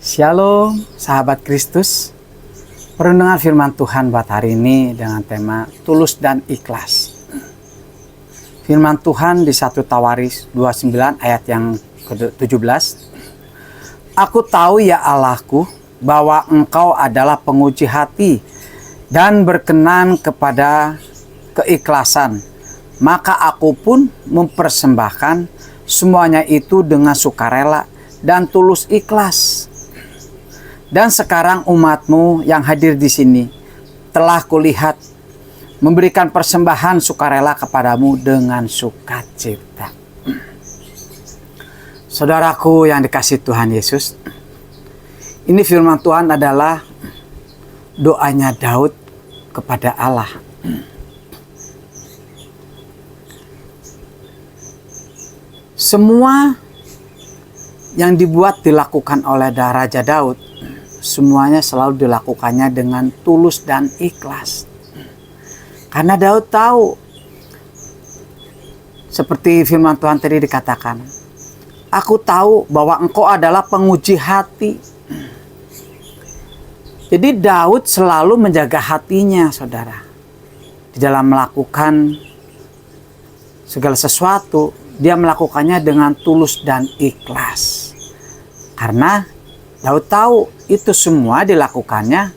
Shalom sahabat Kristus. Perenungan firman Tuhan buat hari ini dengan tema tulus dan ikhlas. Firman Tuhan di 1 Tawaris 29 ayat yang ke-17. Aku tahu ya Allahku bahwa Engkau adalah penguji hati dan berkenan kepada keikhlasan. Maka aku pun mempersembahkan semuanya itu dengan sukarela dan tulus ikhlas. Dan sekarang umatmu yang hadir di sini telah kulihat memberikan persembahan sukarela kepadamu dengan sukacita. Saudaraku yang dikasihi Tuhan Yesus, ini firman Tuhan adalah doanya Daud kepada Allah. Semua yang dilakukan oleh Raja Daud, semuanya selalu dilakukannya dengan tulus dan ikhlas. Karena Daud tahu, seperti firman Tuhan tadi dikatakan, aku tahu bahwa Engkau adalah penguji hati. Jadi Daud selalu menjaga hatinya, saudara. Di dalam melakukan segala sesuatu, dia melakukannya dengan tulus dan ikhlas. Karena Daud tahu itu semua dilakukannya,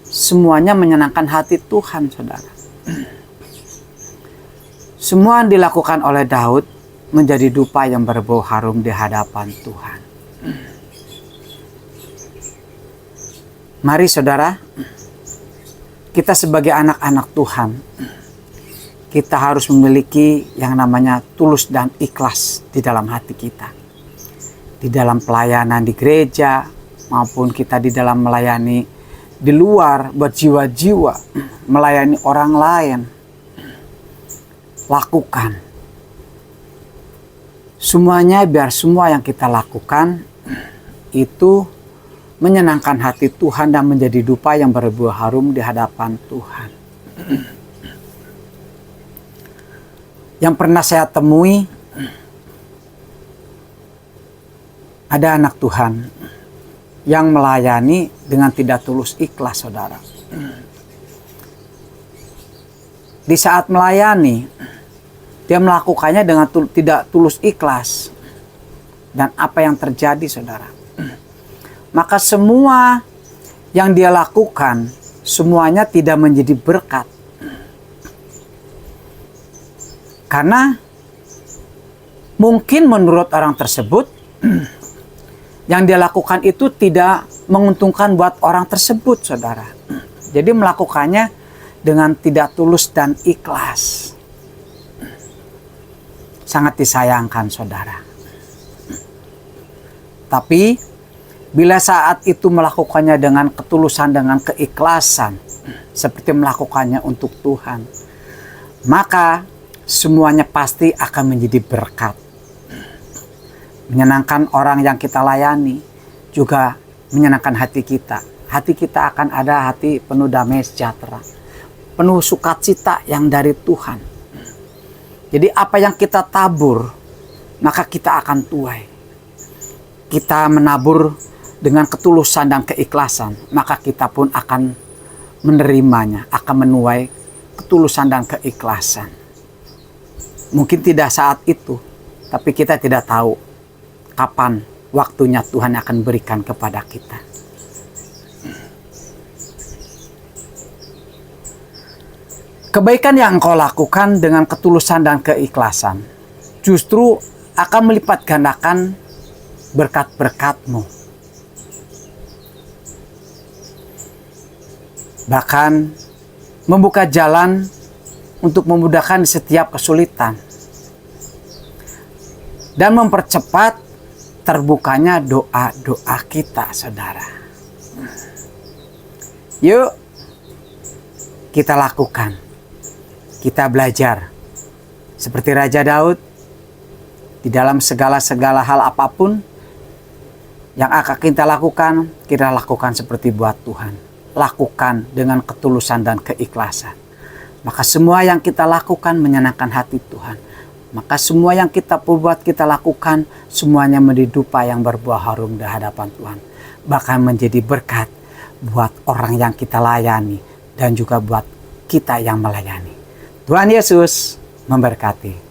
semuanya menyenangkan hati Tuhan, saudara. Semua yang dilakukan oleh Daud menjadi dupa yang berbau harum di hadapan Tuhan. Mari saudara, kita sebagai anak-anak Tuhan, kita harus memiliki yang namanya tulus dan ikhlas di dalam hati kita. Di dalam pelayanan di gereja, maupun kita di dalam melayani di luar, berjiwa-jiwa, melayani orang lain. Lakukan. Semuanya biar semua yang kita lakukan itu menyenangkan hati Tuhan dan menjadi dupa yang berbau harum di hadapan Tuhan. Yang pernah saya temui, ada anak Tuhan yang melayani dengan tidak tulus ikhlas, saudara. Di saat melayani, dia melakukannya dengan tidak tulus ikhlas. Dan apa yang terjadi, saudara? Maka semua yang dia lakukan, semuanya tidak menjadi berkat. Karena mungkin menurut orang tersebut, yang dia lakukan itu tidak menguntungkan buat orang tersebut, saudara. Jadi melakukannya dengan tidak tulus dan ikhlas. Sangat disayangkan, saudara. Tapi bila saat itu melakukannya dengan ketulusan, dengan keikhlasan, seperti melakukannya untuk Tuhan, maka semuanya pasti akan menjadi berkat. Menyenangkan orang yang kita layani, juga menyenangkan hati kita. Hati kita akan ada hati penuh damai sejahtera, penuh sukacita yang dari Tuhan. Jadi apa yang kita tabur, maka kita akan tuai. Kita menabur dengan ketulusan dan keikhlasan, maka kita pun akan menerimanya, akan menuai ketulusan dan keikhlasan. Mungkin tidak saat itu, tapi kita tidak tahu kapan waktunya Tuhan akan berikan kepada kita. Kebaikan yang engkau lakukan dengan ketulusan dan keikhlasan justru akan melipat gandakan berkat-berkatmu. Bahkan membuka jalan untuk memudahkan setiap kesulitan dan mempercepat terbukanya doa-doa kita, saudara. Yuk, kita lakukan. Kita belajar. Seperti Raja Daud, di dalam segala hal apapun yang akan kita lakukan seperti buat Tuhan. Lakukan dengan ketulusan dan keikhlasan. Maka semua yang kita lakukan menyenangkan hati Tuhan. maka semua yang kita perbuat, kita lakukan, semuanya menjadi dupa yang berbuah harum di hadapan Tuhan. Bahkan menjadi berkat buat orang yang kita layani dan juga buat kita yang melayani. Tuhan Yesus memberkati.